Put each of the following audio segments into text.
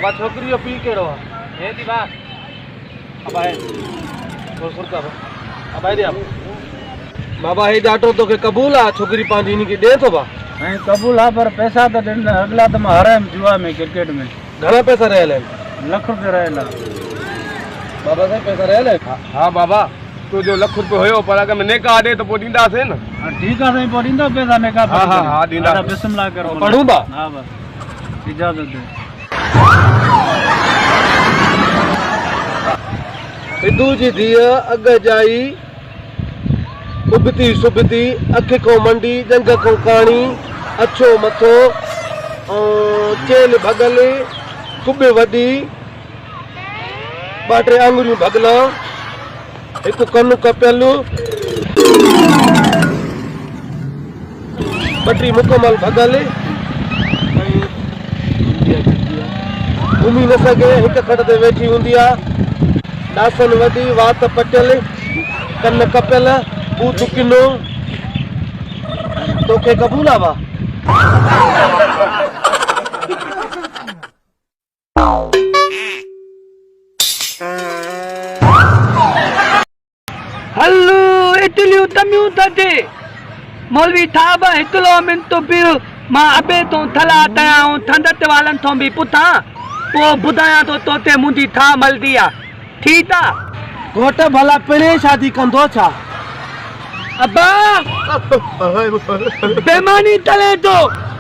बा छोकरी जो पी केड़ो है दी बा अब आए थोड़ सुरता बा अब आए दे आप बाबा हे डाटो तो के कबूल आ छोकरी पांजी नी की दे तो बा नहीं कबूल आ पर पैसा तो देना अगला तो हराम जुआ में क्रिकेट में घना पैसा रहले लाख रुपया रहेला बाबा साहब पैसा रहले हां बाबा तो जो लाख रुपया होयो पर अगर मैं नेका दे तो पो दींदा से न ठीक है सही पड़ींदा पैसा ने का हां दींदा बिस्मिल्लाह करो पढ़ू बा हां बस इजाजत दे सिद्धू जी दिया अग जाई उबती सुबती अख को मंडी जंग को काणी अच्छो मथो चेल भगल कुबे वडी बाटे आंगुरियूं भगला एक कनु कपियल बटी मुकमल भगल घुमी न सके एक खट ते वेठी हूंदी आहे दासन वडी वात पटियल कन कपियल बूथ किनो तोखे कबूल आवा हल्लू इटलियूं तमियूं थते मौलवी थाब हिकलो मिंटो पियो मां अबे तो थला तया थंदत वालन तो भी पुथा पो बुधाया तो तोते मुंदी था मलदी आ ठीक आ घोट भला पिणे शादी कंदो छा अब्बा बेमानी तले तो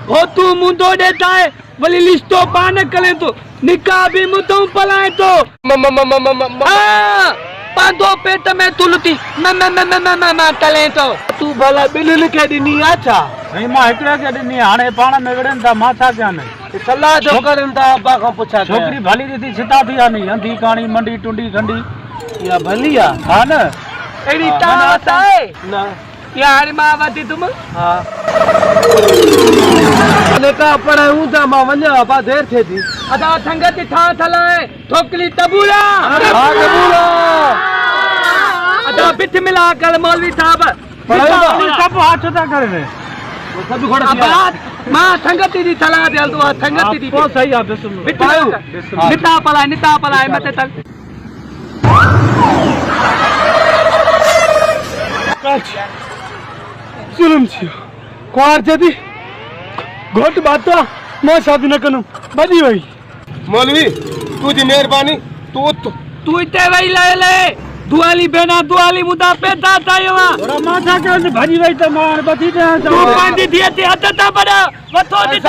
हो तू मुंदो देता है वली लिस्टो पान करे तो निकाह भी मुदों पलाए तो पांदो पेट में तुलती म तले तो तू भला बिलिन के दिनी आछा नहीं मां एकड़ा के दिनी हाने पाण में विड़न ता माथा क्या ने सलाह जो करन ता अब्बा का पूछा छोकरी भली दी छिता थी आ नहीं अंधी काणी मंडी टुंडी खंडी या भलिया हां न एडी तावत है ना यार मां वदी तुम हां ने का पढ़ाऊं ता मां वन्या बा देर थे थी अदा संगत था थलाए ठोकली तबूला हां कबूला अदा बिथ मिला कल मौलवी साहब पढ़ाई सब हाथ था करे ने सब घोड़ा अब मां संगत दी थला देल तो संगत दी तो सही है बिस्मिल्लाह निता पलाए मते तल जुल्म छियो क्वार जदी घोट बात मैं शादी न कनु बदी वई मौलवी तुझी मेहरबानी तू इते वई ले दुआली बेना दुआली मुदा पैदा तायो थोड़ा माथा के भाजी वई त मां बदी दे तू पंदी दिए ते हद ता बड़ा वथो दी